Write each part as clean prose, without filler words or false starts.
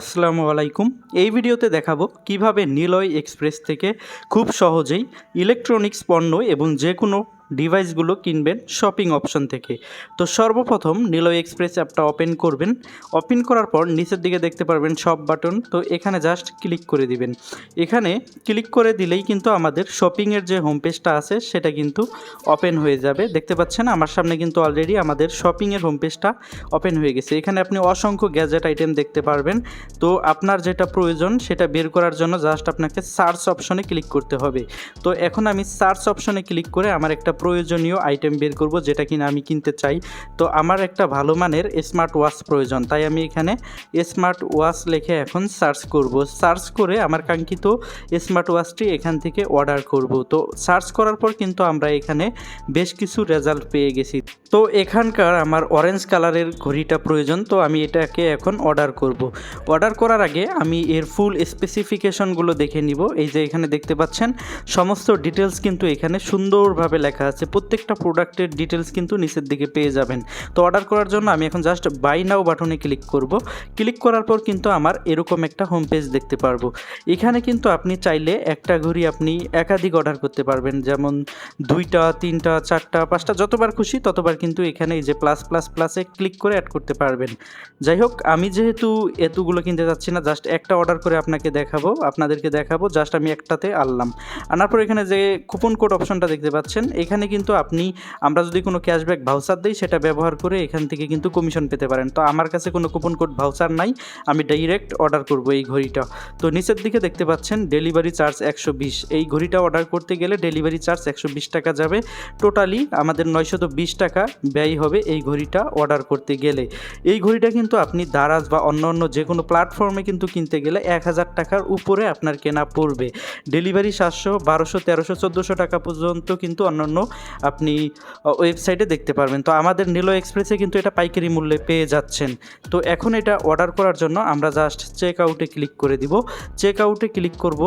আসসালামু আলাইকুম। এই ভিডিওতে দেখাবো কিভাবে নিলয় এক্সপ্রেস থেকে খুব সহজেই ইলেকট্রনিক্স পণ্য এবং যে কোনো ডিভাইসগুলো কিনবেন শপিং অপশন থেকে। তো সর্বপ্রথম নিলয় এক্সপ্রেস অ্যাপটা ওপেন করবেন। ওপেন করার পর নিচের দিকে দেখতে পারবেন সব বাটন, তো এখানে জাস্ট ক্লিক করে দিবেন। এখানে ক্লিক করে দিলেই কিন্তু আমাদের শপিংয়ের যে হোম পেজটা আছে সেটা কিন্তু ওপেন হয়ে যাবে। দেখতে পাচ্ছেন আমার সামনে কিন্তু অলরেডি আমাদের শপিংয়ের হোম পেজটা ওপেন হয়ে গেছে। এখানে আপনি অসংখ্য গ্যাজেট আইটেম দেখতে পারবেন। তো আপনার যেটা প্রয়োজন সেটা বের করার জন্য জাস্ট আপনাকে সার্চ অপশনে ক্লিক করতে হবে। তো এখন আমি সার্চ অপশনে ক্লিক করে আমার একটা প্রয়োজনীয় আইটেম বের করব যেটা কিনা আমি কিনতে চাই। তো আমার একটা ভালো মানের স্মার্ট ওয়াচ প্রয়োজন, তাই আমি এখানে স্মার্ট ওয়াচ লিখে এখন সার্চ করব। সার্চ করে আমার কাঙ্ক্ষিত স্মার্ট ওয়াচটি এখান থেকে অর্ডার করব। তো সার্চ করার পর কিন্তু আমরা এখানে বেশ কিছু রেজাল্ট পেয়ে গেছি। তো এখানকার আমার অরেঞ্জ কালারের ঘড়িটা প্রয়োজন, তো আমি এটাকে এখন অর্ডার করব। অর্ডার করার আগে আমি এর ফুল স্পেসিফিকেশনগুলো দেখে নিব। এই যে এখানে দেখতে পাচ্ছেন সমস্ত ডিটেলস কিন্তু এখানে সুন্দরভাবে লেখা আছে। প্রত্যেকটা প্রোডাক্টের ডিটেলস কিন্তু নিচের দিকে পেয়ে যাবেন। তো অর্ডার করার জন্য আমি এখন জাস্ট বাই নাও বাটনে ক্লিক করব। ক্লিক করার পর কিন্তু আমার এরকম একটা হোম পেজ দেখতে পারবো। এখানে কিন্তু আপনি চাইলে একটা ঘড়ি আপনি একাধিক অর্ডার করতে পারবেন, যেমন 2টা 3টা 4টা 5টা যতবার খুশি ততবার কিন্তু এখানে এই যে প্লাস প্লাস প্লাসে ক্লিক করে অ্যাড করতে পারবেন। যাই হোক, আমি যেহেতু এতগুলো কিনতে যাচ্ছি না, জাস্ট একটা অর্ডার করে আপনাদেরকে দেখাবো। জাস্ট আমি একটাতে আনলাম। আনার পর এখানে যে কুপন কোড অপশনটা দেখতে পাচ্ছেন, এখানে কিন্তু আমরা যদি কোনো ক্যাশব্যাক ভাউচার দিই সেটা ব্যবহার করে এখান থেকে কিন্তু কমিশন পেতে পারেন। তো আমার কাছে কোনো কুপন কোড ভাউচার নাই, আমি ডাইরেক্ট অর্ডার করব এই ঘড়িটা। তো নিচের দিকে দেখতে পাচ্ছেন ডেলিভারি চার্জ 120। এই ঘড়িটা অর্ডার করতে গেলে ডেলিভারি চার্জ 120 টাকা যাবে। টোটালি আমাদের 920 টাকা ব্যয় হবে এই ঘড়িটা অর্ডার করতে গেলে। এই ঘড়িটা কিন্তু আপনি দারাজ বা অন্য যে কোনো প্ল্যাটফর্মে কিন্তু কিনতে গেলে 1000 টাকার উপরে আপনার কেনা পড়বে। ডেলিভারি 700, 1200, 1300, 1400 টাকা পর্যন্ত কিন্তু অন্যান্য আপনি ওয়েবসাইটে দেখতে পারবেন। তো আমাদের নিলয় এক্সপ্রেসে কিন্তু এটা পাইকারি মূল্যে পেয়ে যাচ্ছেন। তো এখন এটা অর্ডার করার জন্য আমরা জাস্ট চেক আউটে ক্লিক করে দিব। চেক আউটে ক্লিক করব।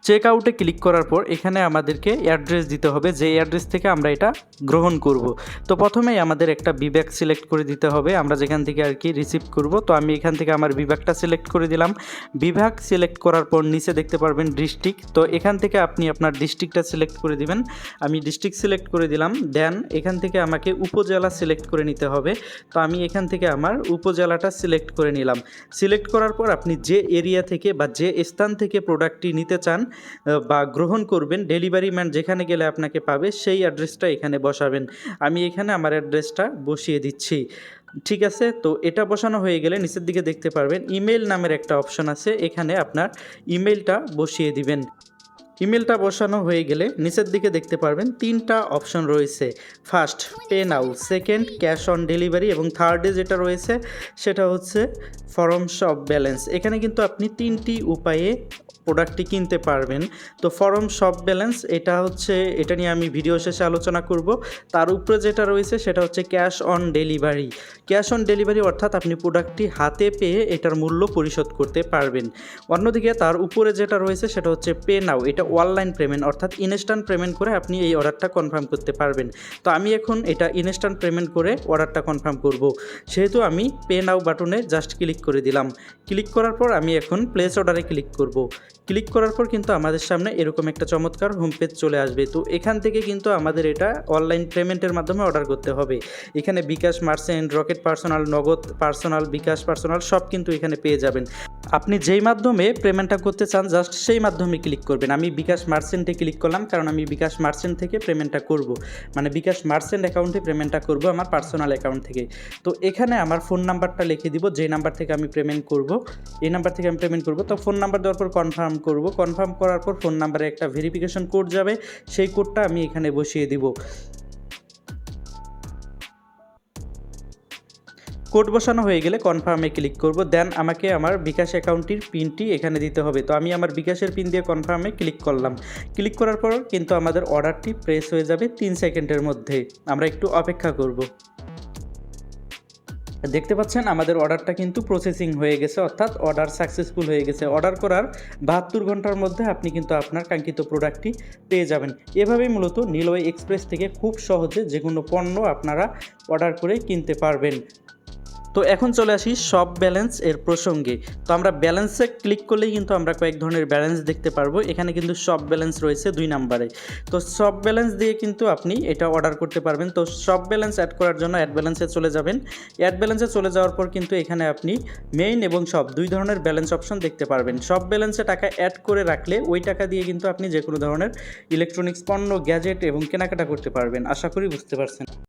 চেক আউটে ক্লিক করার পর এখানে আমাদেরকে অ্যাড্রেস দিতে হবে, যে অ্যাড্রেস থেকে আমরা এটা গ্রহণ করব। তো প্রথমেই আমাদের একটা বিভাগ সিলেক্ট করে দিতে হবে, আমরা যেখান থেকে আর কি রিসিভ করব। তো আমি এখান থেকে আমার বিভাগটা সিলেক্ট করে দিলাম। বিভাগ সিলেক্ট করার পর নিচে দেখতে পারবেন ডিস্ট্রিক্ট। তো এখান থেকে আপনি আপনার ডিস্ট্রিক্টটা সিলেক্ট করে দিবেন। আমি ডিস্ট্রিক্ট সিলেক্ট করে দিলাম। দেন এখান থেকে আমাকে উপজেলা সিলেক্ট করে নিতে হবে। তো আমি এখান থেকে আমার উপজেলাটা সিলেক্ট করে নিলাম। সিলেক্ট করার পর আপনি যে এরিয়া থেকে বা যে স্থান থেকে প্রোডাক্টটি নিতে চান বা গ্রহণ করবেন, ডেলিভারি ম্যান যেখানে গেলে আপনাকে পাবে সেই অ্যাড্রেসটা এখানে বসাবেন। আমি এখানে আমার অ্যাড্রেসটা বসিয়ে দিচ্ছি। ঠিক আছে, তো এটা বসানো হয়ে গেলে নিচের দিকে দেখতে পারবেন ইমেল নামের একটা অপশন আছে, এখানে আপনার ইমেলটা বসিয়ে দিবেন। ইমেলটা বসানো হয়ে গেলে নিচের দিকে দেখতে পারবেন 3টা অপশন রয়েছে। First pay now, second cash on delivery এবং থার্ডে যেটা রয়েছে সেটা হচ্ছে ফরমস অফ ব্যালেন্স। এখানে কিন্তু আপনি 3টি উপায়ে প্রোডাক্টটি কিনতে পারবেন। তো ফরমস অফ ব্যালেন্স এটা নিয়ে আমি ভিডিও শেষে আলোচনা করব। তার উপরে যেটা রয়েছে সেটা হচ্ছে cash on delivery. Cash on delivery অর্থাৎ আপনি প্রোডাক্টটি হাতে পেয়ে এটার মূল্য পরিশোধ করতে পারবেন। অন্যদিকে তার উপরে যেটা রয়েছে সেটা হচ্ছে পে নাও, এটা অনলাইন পেমেন্ট অর্থাৎ ইনস্ট্যান্ট পেমেন্ট করে আপনি এই অর্ডারটা কনফার্ম করতে পারবেন। তো আমি এখন এটা ইনস্ট্যান্ট পেমেন্ট করে অর্ডারটা কনফার্ম করব, সেহেতু আমি পে নাও বাটনে জাস্ট ক্লিক করে দিলাম। ক্লিক করার পর আমি এখন প্লেস অর্ডারে ক্লিক করব। ক্লিক করার পর কিন্তু আমাদের সামনে এরকম একটা চমৎকার হোম পেজ চলে আসবে। তো এখান থেকে কিন্তু আমাদের এটা অনলাইন পেমেন্টের মাধ্যমে অর্ডার করতে হবে। এখানে বিকাশ মার্চেন্ট, রকেট পার্সোনাল, নগদ পার্সোনাল, বিকাশ পার্সোনাল সব কিন্তু এখানে পেয়ে যাবেন। আপনি যেই মাধ্যমে পেমেন্টটা করতে চান জাস্ট সেই মাধ্যমে ক্লিক করবেন। আমি বিকাশ মার্চেন্টে ক্লিক করলাম, কারণ আমি বিকাশ মার্চেন্ট থেকে পেমেন্টটা করব, মানে বিকাশ মার্চেন্ট অ্যাকাউন্টে পেমেন্টটা করব আমার পার্সোনাল অ্যাকাউন্ট থেকে। তো এখানে আমার ফোন নাম্বারটা লিখে দিব, যেই নাম্বার থেকে আমি পেমেন্ট করব, এই নাম্বার থেকে আমি পেমেন্ট করব। তো ফোন নাম্বার দেওয়ার পর কনফার্ম করব। কনফার্ম করার পর ফোন নাম্বারে একটা ভেরিফিকেশন কোড যাবে, সেই কোডটা আমি এখানে বসিয়ে দিব। কোড বসানো হয়ে গেলে কনফার্মে ক্লিক করব। দেন আমাকে আমার বিকাশ অ্যাকাউন্টটির পিনটি এখানে দিতে হবে। তো আমি আমার বিকাশের পিন দিয়ে কনফার্মে ক্লিক করলাম। ক্লিক করার পর কিন্তু আমাদের অর্ডারটি প্রেস হয়ে যাবে 3 সেকেন্ডের মধ্যে। আমরা একটু অপেক্ষা করব। দেখতে পাচ্ছেন আমাদের অর্ডারটা কিন্তু প্রসেসিং হয়ে গেছে, অর্থাৎ অর্ডার সাকসেসফুল হয়ে গেছে। অর্ডার করার 72 ঘন্টার মধ্যে আপনি কিন্তু আপনার কাঙ্ক্ষিত প্রোডাক্টটি পেয়ে যাবেন। এভাবেই মূলত নিলয় এক্সপ্রেস থেকে খুব সহজে যে কোনো পণ্য আপনারা অর্ডার করে কিনতে পারবেন। তো এখন চলে আসি শপ ব্যালেন্স এর প্রসঙ্গে। তো আমরা ব্যালেন্সে ক্লিক করলেই কিন্তু আমরা কয়েক ধরনের ব্যালেন্স দেখতে পারবো। এখানে কিন্তু শপ ব্যালেন্স রয়েছে 2 নম্বরে। তো শপ ব্যালেন্স দিয়ে কিন্তু আপনি এটা অর্ডার করতে পারবেন। তো শপ ব্যালেন্স অ্যাড করার জন্য অ্যাড ব্যালেন্সে চলে যাবেন। অ্যাড ব্যালেন্সে চলে যাওয়ার পর কিন্তু এখানে আপনি মেইন এবং শপ 2 ধরনের ব্যালেন্স অপশন দেখতে পারবেন। শপ ব্যালেন্সে টাকা অ্যাড করে রাখলে ওই টাকা দিয়ে কিন্তু আপনি যে কোনো ধরনের ইলেকট্রনিক্স পণ্য, গ্যাজেট এবং কেনাকাটা করতে পারবেন। আশা করি বুঝতে পারছেন।